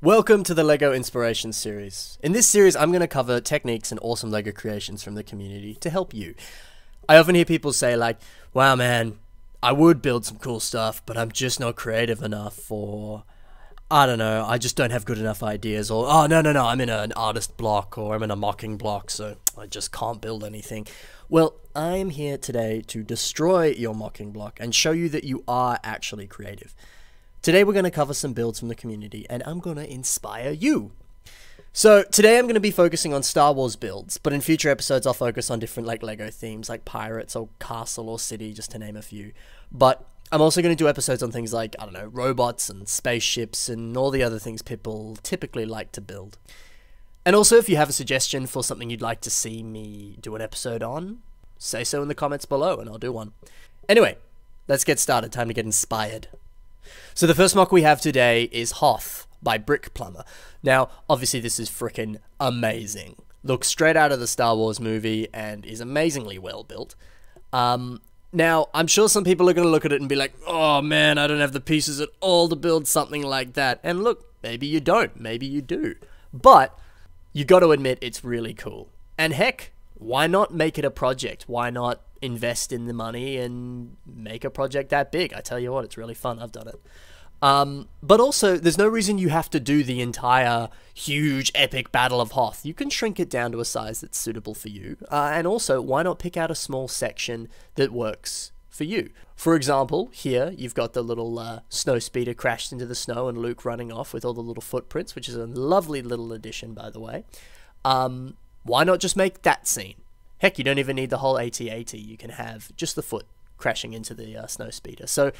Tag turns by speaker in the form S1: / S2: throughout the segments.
S1: Welcome to the LEGO Inspiration Series. In this series, I'm going to cover techniques and awesome LEGO creations from the community to help you. I often hear people say like, wow man, I would build some cool stuff, but I'm just not creative enough, or I don't know, I just don't have good enough ideas, or oh no, I'm in an artist block, or I'm in a mocking block, so I just can't build anything. Well, I'm here today to destroy your mocking block and show you that you are actually creative. Today we're going to cover some builds from the community, and I'm going to inspire you. So today I'm going to be focusing on Star Wars builds, but in future episodes I'll focus on different like LEGO themes, like pirates or castle or city, just to name a few. But I'm also going to do episodes on things like, I don't know, robots and spaceships and all the other things people typically like to build. And also, if you have a suggestion for something you'd like to see me do an episode on, say so in the comments below and I'll do one. Anyway, let's get started. Time to get inspired. So the first mock we have today is Hoth by Plumber. Now, obviously this is freaking amazing. Looks straight out of the Star Wars movie and is amazingly well built. Now, I'm sure some people are going to look at it and be like, oh man, I don't have the pieces at all to build something like that. And look, maybe you don't, maybe you do. But you got to admit it's really cool. And heck, why not make it a project? Why not invest in the money and make a project that big? I tell you what, it's really fun. I've done it. But also, there's no reason you have to do the entire huge epic Battle of Hoth. You can shrink it down to a size that's suitable for you. And also, why not pick out a small section that works for you? For example, here you've got the little snow speeder crashed into the snow and Luke running off with all the little footprints, which is a lovely little addition, by the way. Why not just make that scene? Heck, you don't even need the whole AT-AT. You can have just the foot crashing into the snow speeder. So,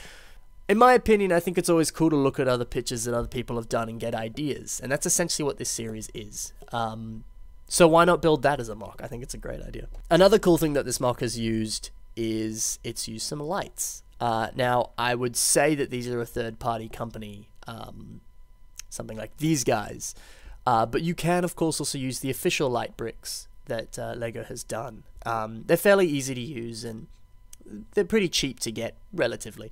S1: in my opinion, I think it's always cool to look at other pictures that other people have done and get ideas. And that's essentially what this series is. So why not build that as a mock? I think it's a great idea. Another cool thing that this mock has used is it's used some lights. Now, I would say that these are a third-party company, something like these guys. But you can, of course, also use the official light bricks that LEGO has done. They're fairly easy to use and they're pretty cheap to get, relatively.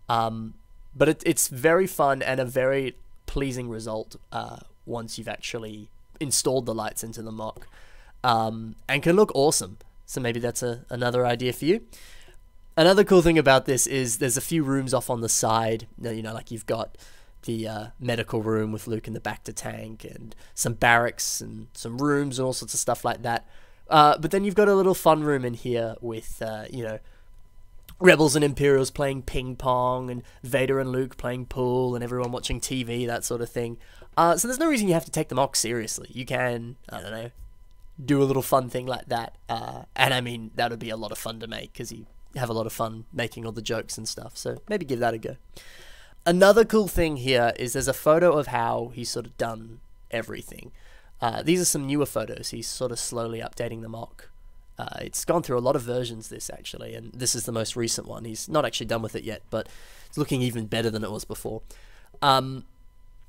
S1: But it's very fun and a very pleasing result once you've actually installed the lights into the mock, and can look awesome. So maybe that's another idea for you. Another cool thing about this is there's a few rooms off on the side. You know, like you've got the medical room with Luke in the back to tank, and some barracks and some rooms and all sorts of stuff like that. But then you've got a little fun room in here with, you know, Rebels and Imperials playing ping pong, and Vader and Luke playing pool, and everyone watching TV, that sort of thing. So there's no reason you have to take the mock seriously. You can, I don't know, do a little fun thing like that. And I mean, that would be a lot of fun to make, because you have a lot of fun making all the jokes and stuff. So maybe give that a go. Another cool thing here is there's a photo of how he's sort of done everything. These are some newer photos. He's sort of slowly updating the mock. It's gone through a lot of versions, this actually, and this is the most recent one. He's not actually done with it yet, but it's looking even better than it was before. And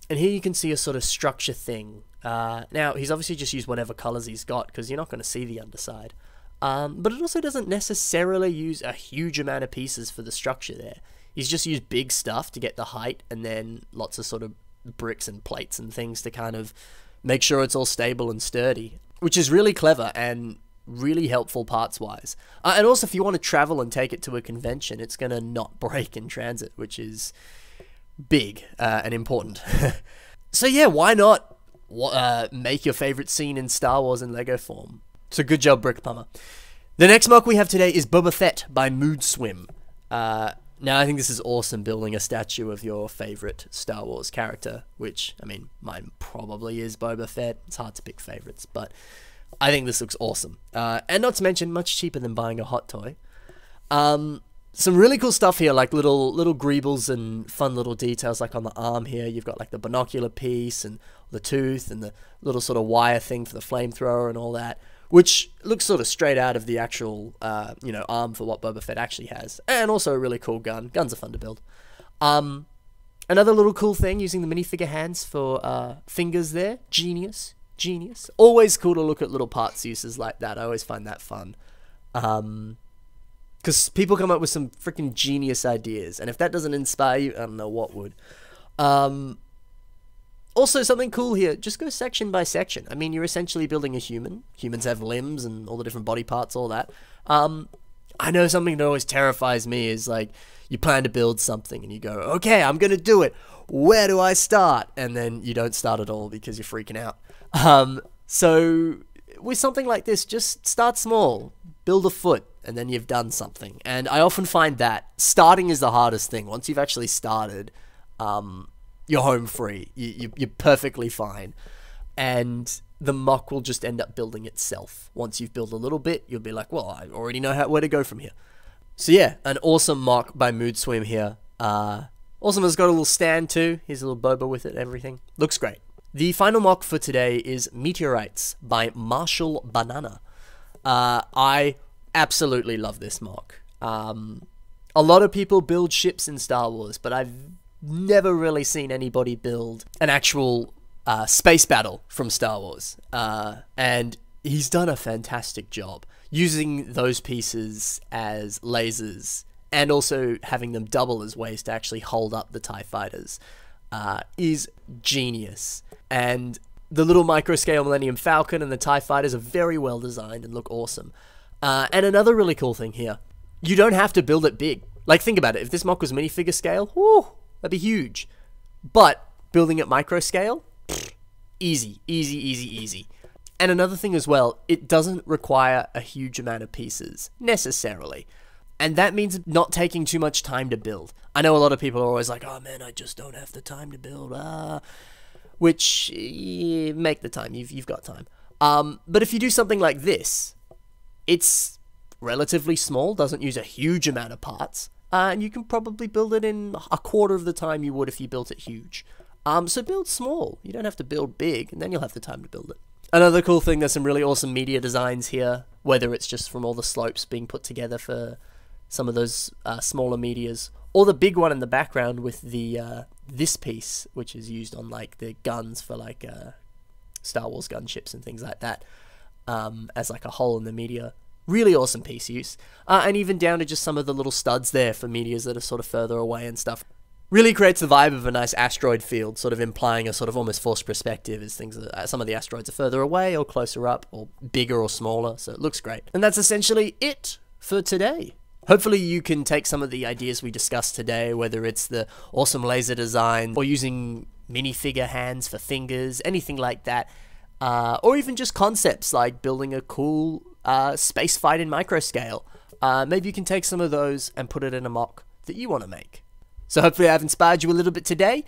S1: here you can see a sort of structure thing. Now, he's obviously just used whatever colors he's got, because you're not going to see the underside. But it also doesn't necessarily use a huge amount of pieces for the structure there. He's just used big stuff to get the height, and then lots of sort of bricks and plates and things to kind of make sure it's all stable and sturdy, which is really clever and really helpful parts-wise. And also, if you want to travel and take it to a convention, it's going to not break in transit, which is big and important. So yeah, why not make your favorite scene in Star Wars in LEGO form? So good job, Plumber. The next mock we have today is Boba Fett by Mood Swim. Now, I think this is awesome, building a statue of your favorite Star Wars character, which, I mean, mine probably is Boba Fett. It's hard to pick favorites, but I think this looks awesome. And not to mention, much cheaper than buying a hot toy. Some really cool stuff here, like little greebles and fun little details, like on the arm here. You've got like the binocular piece and the tooth and the little sort of wire thing for the flamethrower and all that, which looks sort of straight out of the actual, you know, arm for what Boba Fett actually has. And also a really cool gun. Guns are fun to build. Another little cool thing, using the minifigure hands for fingers there. Genius. Genius. Always cool to look at little parts uses like that. I always find that fun. Because people come up with some freaking genius ideas. And if that doesn't inspire you, I don't know what would. Also, something cool here, just go section by section. I mean, you're essentially building a human. Humans have limbs and all the different body parts, all that. I know something that always terrifies me is like, you plan to build something and you go, okay, I'm going to do it. Where do I start? And then you don't start at all because you're freaking out. So with something like this, just start small, build a foot, and then you've done something. And I often find that starting is the hardest thing. Once you've actually started, you're home free. You're perfectly fine. And the mock will just end up building itself. Once you've built a little bit, you'll be like, well, I already know where to go from here. So yeah, an awesome mock by Mood Swim here. Awesome has got a little stand too. Here's a little Boba with it, everything. Looks great. The final mock for today is Meteorites by Marshall Banana. I absolutely love this mock. A lot of people build ships in Star Wars, but I've never really seen anybody build an actual space battle from Star Wars. And he's done a fantastic job using those pieces as lasers and also having them double as ways to actually hold up the TIE fighters is genius. And the little micro-scale Millennium Falcon and the TIE fighters are very well designed and look awesome. And another really cool thing here, you don't have to build it big. Like, think about it. If this mock was minifigure scale, whoo, that'd be huge. But building it micro scale, easy, easy, easy, easy. And another thing as well, it doesn't require a huge amount of pieces, necessarily. And that means not taking too much time to build. I know a lot of people are always like, oh man, I just don't have the time to build. Which, make the time, you've got time. But if you do something like this, it's relatively small, doesn't use a huge amount of parts, and you can probably build it in a quarter of the time you would if you built it huge. So build small. You don't have to build big, and then you'll have the time to build it. Another cool thing, there's some really awesome meteor designs here, whether it's just from all the slopes being put together for some of those smaller meteors, or the big one in the background with the this piece, which is used on like the guns for like Star Wars gunships and things like that, as like a hole in the meteor. Really awesome piece use. And even down to just some of the little studs there for meteors that are sort of further away and stuff. Really creates the vibe of a nice asteroid field, sort of implying a sort of almost forced perspective as things some of the asteroids are further away or closer up or bigger or smaller, so it looks great. And that's essentially it for today. Hopefully you can take some of the ideas we discussed today, whether it's the awesome laser design or using minifigure hands for fingers, anything like that, or even just concepts like building a cool space fight in microscale. Maybe you can take some of those and put it in a mock that you want to make. So hopefully I've inspired you a little bit today.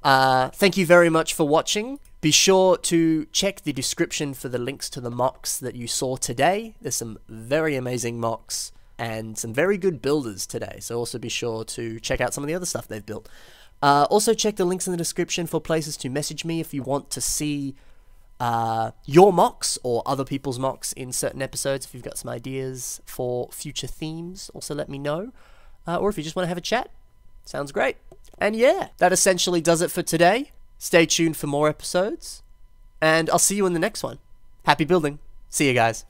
S1: Thank you very much for watching. Be sure to check the description for the links to the mocks that you saw today. There's some very amazing mocks and some very good builders today. So also be sure to check out some of the other stuff they've built. Also check the links in the description for places to message me if you want to see your mocks or other people's mocks in certain episodes. If you've got some ideas for future themes, also let me know. Or if you just want to have a chat. Sounds great. And yeah, that essentially does it for today. Stay tuned for more episodes, and I'll see you in the next one. Happy building. See you guys.